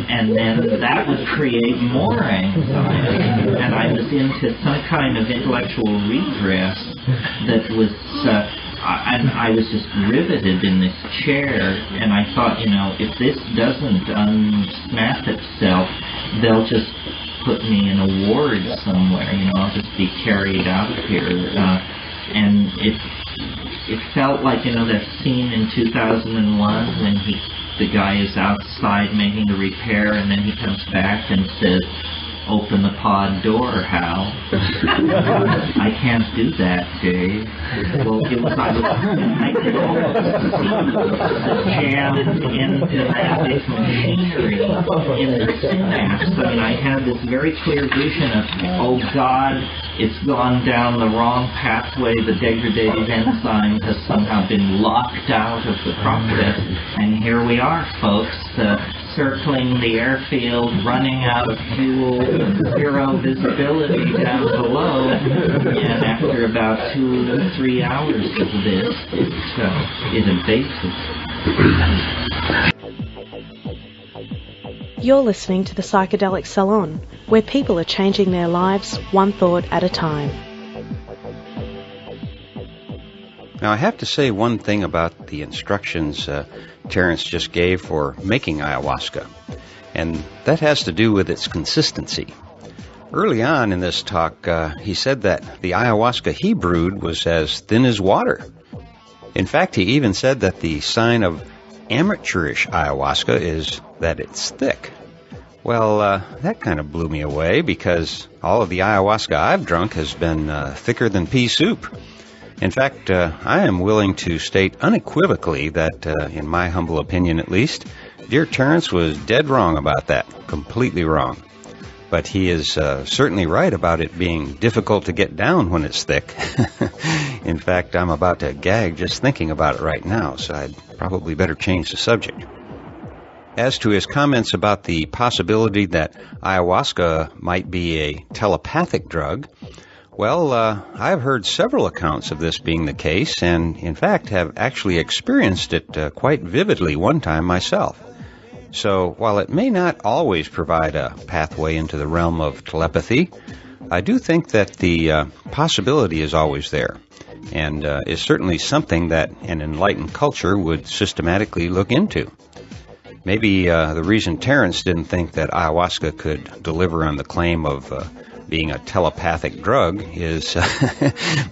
And then that would create more anxiety. And I was into some kind of intellectual regress that was, and I was just riveted in this chair. And I thought, if this doesn't unsnap itself, they'll just put me in a ward somewhere. I'll just be carried out of here. And it felt like, that scene in 2001 when the guy is outside making a repair, and then he comes back and says, open the pod door, Hal. I can't do that, Dave. Well, I was jammed into that machinery in the synapse. I mean, I had this very clear vision of, oh God, it's gone down the wrong pathway. The degradative enzyme has somehow been locked out of the process. And here we are, folks, circling the airfield, running out of fuel, zero visibility down below. And after about 2 or 3 hours of this, it abated. You're listening to the Psychedelic Salon, where people are changing their lives one thought at a time. Now, I have to say one thing about the instructions Terence just gave for making ayahuasca, and that has to do with its consistency. Early on in this talk, he said that the ayahuasca he brewed was as thin as water. In fact, he even said that the sign of amateurish ayahuasca is that it's thick. Well, that kind of blew me away because all of the ayahuasca I've drunk has been thicker than pea soup. In fact, I am willing to state unequivocally that, in my humble opinion at least, dear Terence was dead wrong about that, completely wrong. But he is certainly right about it being difficult to get down when it's thick. In fact, I'm about to gag just thinking about it right now, so I'd probably better change the subject. As to his comments about the possibility that ayahuasca might be a telepathic drug, well, I've heard several accounts of this being the case, and in fact have actually experienced it quite vividly one time myself. So while it may not always provide a pathway into the realm of telepathy, I do think that the possibility is always there, and is certainly something that an enlightened culture would systematically look into. Maybe the reason Terence didn't think that ayahuasca could deliver on the claim of being a telepathic drug is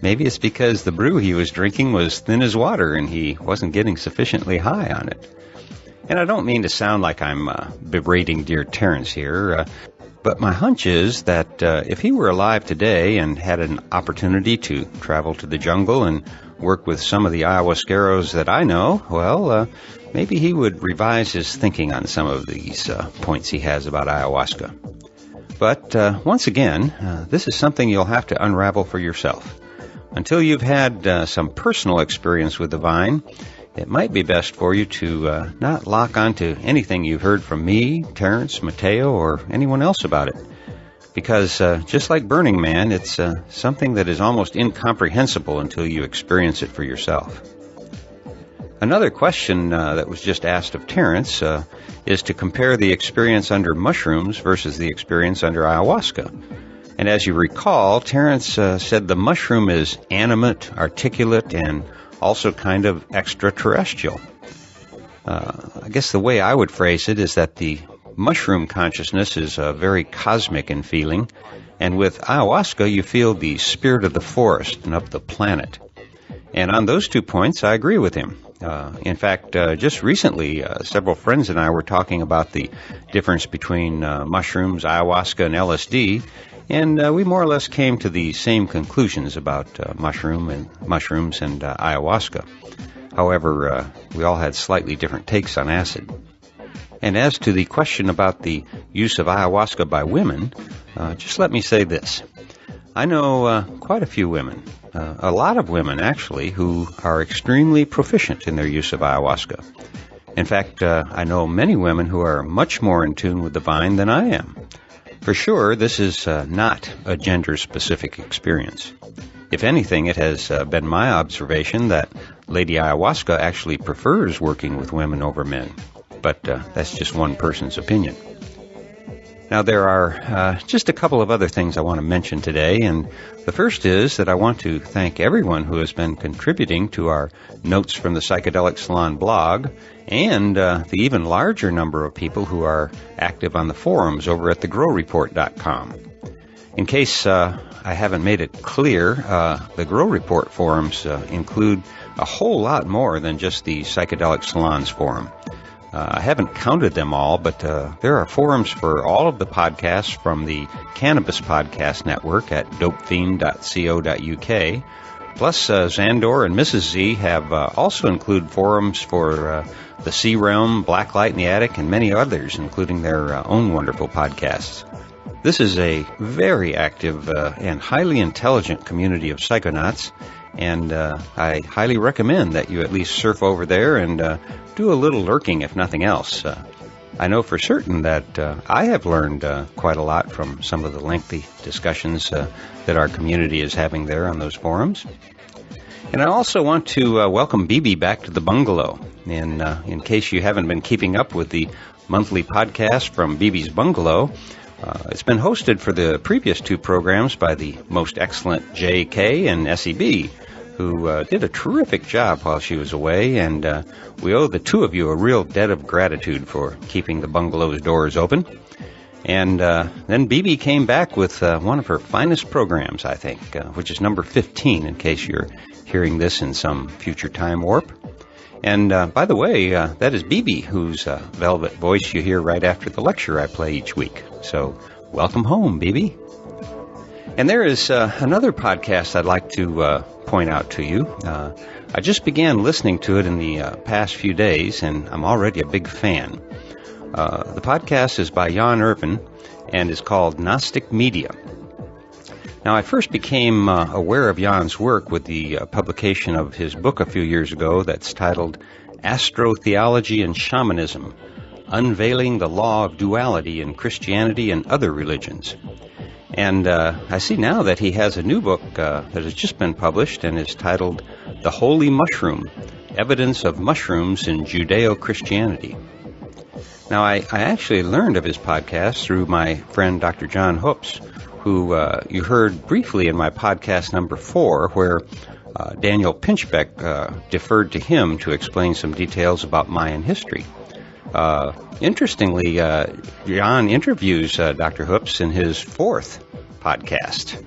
maybe it's because the brew he was drinking was thin as water and he wasn't getting sufficiently high on it. And I don't mean to sound like I'm berating dear Terence here, but my hunch is that if he were alive today and had an opportunity to travel to the jungle and work with some of the ayahuasqueros that I know, well, maybe he would revise his thinking on some of these points he has about ayahuasca. But once again, this is something you'll have to unravel for yourself. Until you've had some personal experience with the vine, it might be best for you to not lock onto anything you've heard from me, Terence, Mateo, or anyone else about it. Because just like Burning Man, it's something that is almost incomprehensible until you experience it for yourself. Another question that was just asked of Terence is to compare the experience under mushrooms versus the experience under ayahuasca. And as you recall, Terence said the mushroom is animate, articulate, and also kind of extraterrestrial. I guess the way I would phrase it is that the mushroom consciousness is very cosmic in feeling, and with ayahuasca you feel the spirit of the forest and of the planet. And on those 2 points, I agree with him. In fact, just recently, several friends and I were talking about the difference between mushrooms, ayahuasca, and LSD, and we more or less came to the same conclusions about mushrooms and ayahuasca. However, we all had slightly different takes on acid. And as to the question about the use of ayahuasca by women, just let me say this. I know quite a few women, a lot of women actually, who are extremely proficient in their use of ayahuasca. In fact, I know many women who are much more in tune with the vine than I am. For sure, this is not a gender-specific experience. If anything, it has been my observation that Lady Ayahuasca actually prefers working with women over men. But that's just one person's opinion. Now, there are just a couple of other things I want to mention today, and the first is that I want to thank everyone who has been contributing to our Notes from the Psychedelic Salon blog, and the even larger number of people who are active on the forums over at thegrowreport.com. In case I haven't made it clear, the Grow Report forums include a whole lot more than just the Psychedelic Salons forum. I haven't counted them all, but there are forums for all of the podcasts from the Cannabis Podcast Network at dopefiend.co.uk. Plus, Xandor and Mrs. Z have also included forums for the Sea Realm, Blacklight in the Attic, and many others, including their own wonderful podcasts. This is a very active and highly intelligent community of psychonauts, and I highly recommend that you at least surf over there and do a little lurking, if nothing else. I know for certain that I have learned quite a lot from some of the lengthy discussions that our community is having there on those forums. And I also want to welcome Bibi back to the bungalow. And in case you haven't been keeping up with the monthly podcast from Bibi's Bungalow, it's been hosted for the previous two programs by the most excellent J.K. and S.E.B., who did a terrific job while she was away, and we owe the two of you a real debt of gratitude for keeping the bungalow's doors open. And then Bibi came back with one of her finest programs, I think, which is number 15, in case you're hearing this in some future time warp. And by the way, that is Bibi, whose velvet voice you hear right after the lecture I play each week. So welcome home, Bibi. And there is another podcast I'd like to point out to you. I just began listening to it in the past few days, and I'm already a big fan. The podcast is by Jan Irvin and is called Gnostic Media. Now, I first became aware of Jan's work with the publication of his book a few years ago that's titled Astrotheology and Shamanism, Unveiling the Law of Duality in Christianity and Other Religions. And I see now that he has a new book that has just been published and is titled The Holy Mushroom, Evidence of Mushrooms in Judeo-Christianity. Now, I actually learned of his podcast through my friend Dr. John Hoops, who you heard briefly in my podcast number 4, where Daniel Pinchbeck deferred to him to explain some details about Mayan history. Interestingly, John interviews Dr. Hoops in his 4th podcast,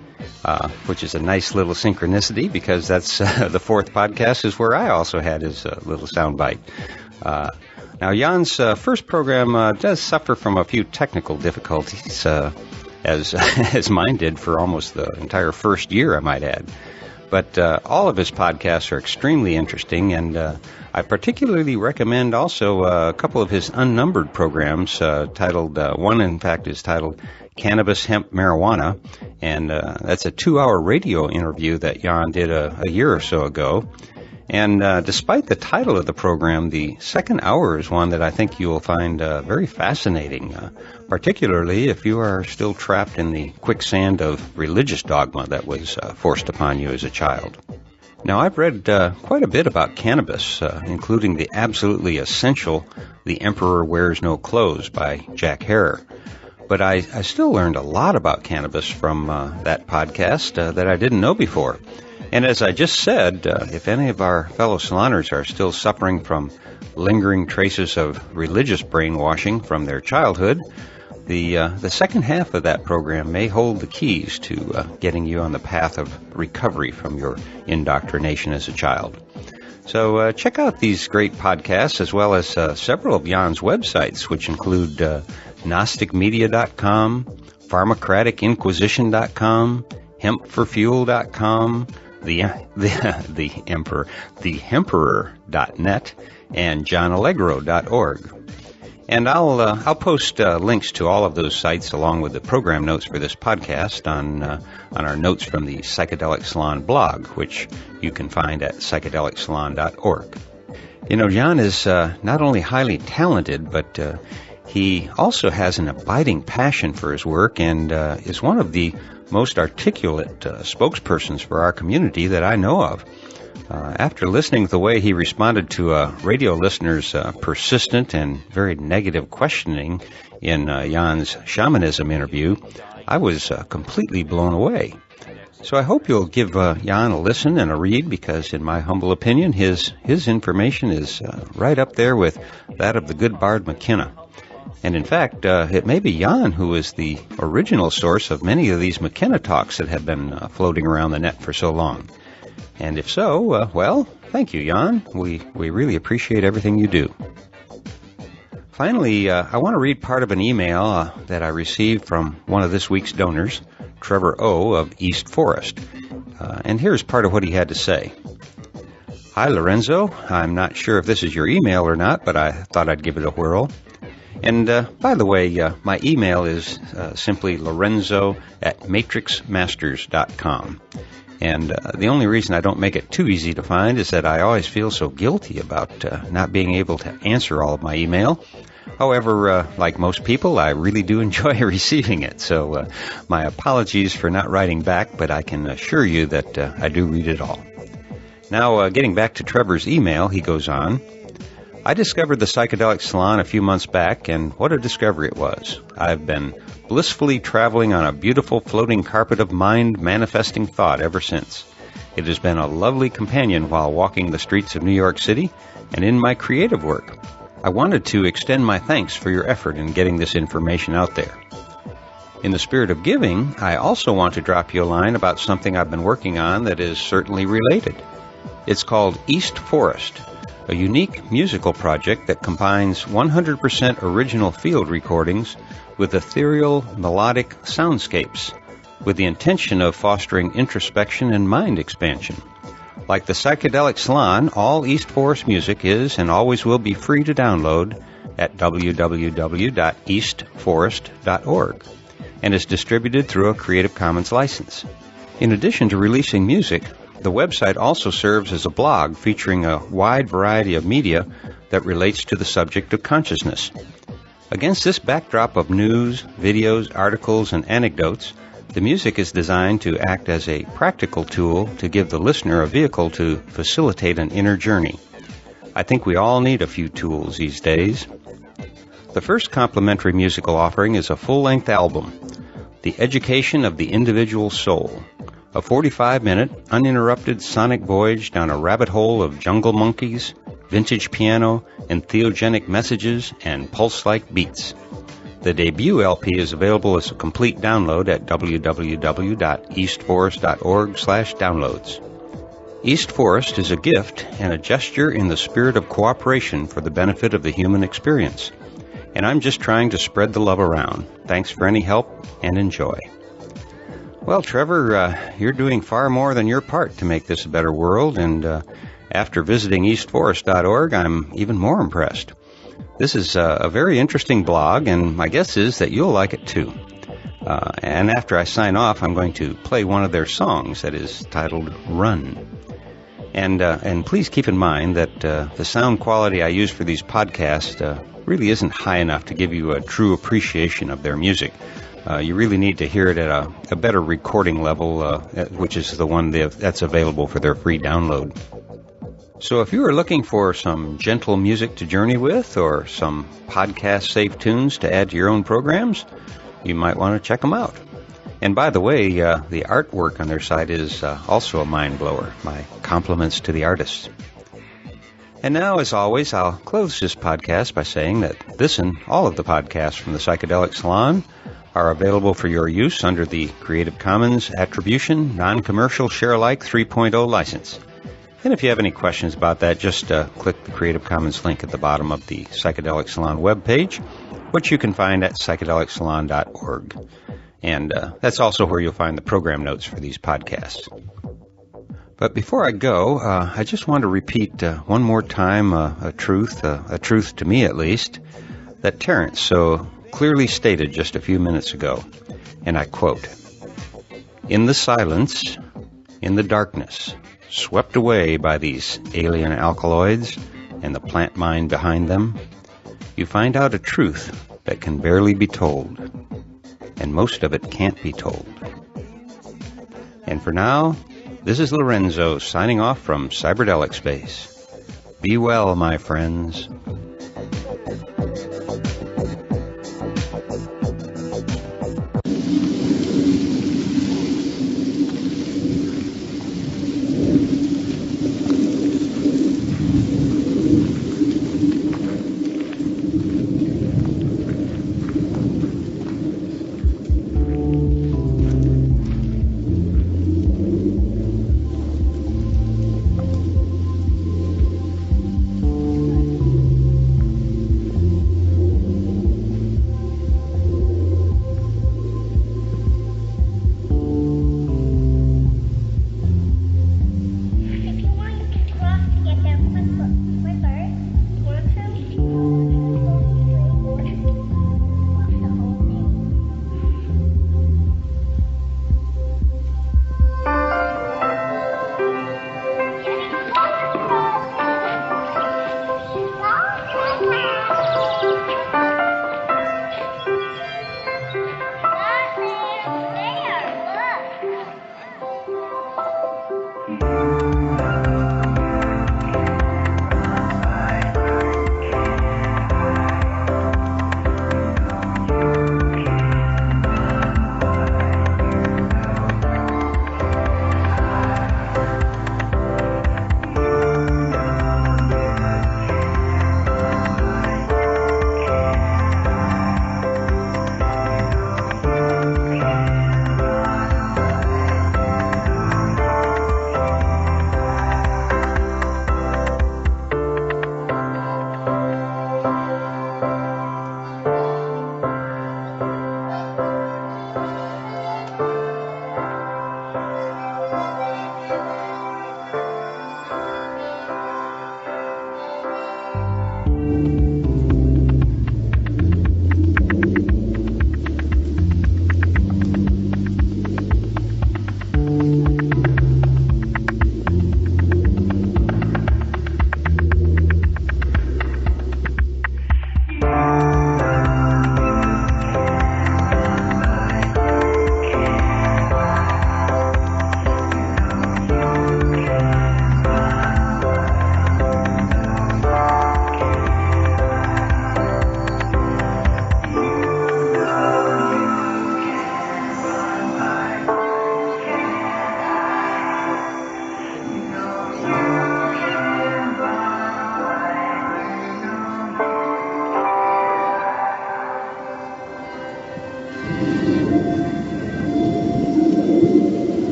which is a nice little synchronicity because that's the 4th podcast is where I also had his little soundbite. Now, Jan's first program does suffer from a few technical difficulties, as mine did for almost the entire first year, I might add. But all of his podcasts are extremely interesting, and I particularly recommend also a couple of his unnumbered programs titled, one in fact is titled Cannabis, Hemp, Marijuana, and that's a 2-hour radio interview that Jan did a year or so ago. And despite the title of the program, the second hour is one that I think you will find very fascinating, particularly if you are still trapped in the quicksand of religious dogma that was forced upon you as a child. Now, I've read quite a bit about cannabis, including the absolutely essential The Emperor Wears No Clothes by Jack Herer. But I still learned a lot about cannabis from that podcast that I didn't know before. And as I just said, if any of our fellow saloners are still suffering from lingering traces of religious brainwashing from their childhood, the second half of that program may hold the keys to getting you on the path of recovery from your indoctrination as a child. So check out these great podcasts as well as several of Jan's websites, which include GnosticMedia.com, PharmocraticInquisition.com, HempForFuel.com, Hemperor.net, and JohnAllegro.org. And I'll post links to all of those sites along with the program notes for this podcast on our Notes from the Psychedelic Salon blog, which you can find at psychedelicsalon.org. You know, John is not only highly talented, but he also has an abiding passion for his work and is one of the most articulate spokespersons for our community that I know of. After listening to the way he responded to a radio listener's persistent and very negative questioning in Jan's shamanism interview, I was completely blown away. So I hope you'll give Jan a listen and a read because, in my humble opinion, his information is right up there with that of the good Bard McKenna. And in fact, it may be Jan who is the original source of many of these McKenna talks that have been floating around the net for so long. And if so, well, thank you, Jan. We really appreciate everything you do. Finally, I want to read part of an email that I received from one of this week's donors, Trevor O. of East Forest. And here's part of what he had to say. Hi, Lorenzo. I'm not sure if this is your email or not, but I thought I'd give it a whirl. And by the way, my email is simply lorenzo@matrixmasters.com. And the only reason I don't make it too easy to find is that I always feel so guilty about not being able to answer all of my email. However, like most people, I really do enjoy receiving it. So my apologies for not writing back, but I can assure you that I do read it all. Now, getting back to Trevor's email, he goes on. I discovered the Psychedelic Salon a few months back, and what a discovery it was. I've been blissfully traveling on a beautiful floating carpet of mind manifesting thought ever since. It has been a lovely companion while walking the streets of New York City and in my creative work. I wanted to extend my thanks for your effort in getting this information out there. In the spirit of giving, I also want to drop you a line about something I've been working on that is certainly related. It's called East Forest, a unique musical project that combines 100% original field recordings with ethereal, melodic soundscapes, with the intention of fostering introspection and mind expansion. Like the Psychedelic Salon, all East Forest music is and always will be free to download at www.eastforest.org and is distributed through a Creative Commons license. In addition to releasing music, the website also serves as a blog featuring a wide variety of media that relates to the subject of consciousness. Against this backdrop of news, videos, articles, and anecdotes, the music is designed to act as a practical tool to give the listener a vehicle to facilitate an inner journey. I think we all need a few tools these days. The first complimentary musical offering is a full-length album, The Education of the Individual Soul, a 45-minute, uninterrupted sonic voyage down a rabbit hole of jungle monkeys, vintage piano, entheogenic messages, and pulse-like beats. The debut LP is available as a complete download at www.eastforest.org/downloads. East Forest is a gift and a gesture in the spirit of cooperation for the benefit of the human experience. And I'm just trying to spread the love around. Thanks for any help, and enjoy. Well, Trevor, you're doing far more than your part to make this a better world, and after visiting eastforest.org, I'm even more impressed. This is a very interesting blog, and my guess is that you'll like it too. And after I sign off, I'm going to play one of their songs that is titled Run. And please keep in mind that the sound quality I use for these podcasts really isn't high enough to give you a true appreciation of their music. You really need to hear it at a better recording level, which is the one that's available for their free download. So if you are looking for some gentle music to journey with or some podcast-safe tunes to add to your own programs, you might want to check them out. And by the way, the artwork on their site is also a mind-blower. My compliments to the artists. And now, as always, I'll close this podcast by saying that this and all of the podcasts from the Psychedelic Salon are available for your use under the Creative Commons Attribution Non-Commercial Share-alike 3.0 license. And if you have any questions about that, just click the Creative Commons link at the bottom of the Psychedelic Salon webpage, which you can find at psychedelicsalon.org. And that's also where you'll find the program notes for these podcasts. But before I go, I just want to repeat one more time a truth to me at least, that Terence so clearly stated just a few minutes ago. And I quote, "In the silence, in the darkness, swept away by these alien alkaloids and the plant mind behind them, you find out a truth that can barely be told. And most of it can't be told." And for now, this is Lorenzo signing off from Cyberdelic Space. Be well, my friends.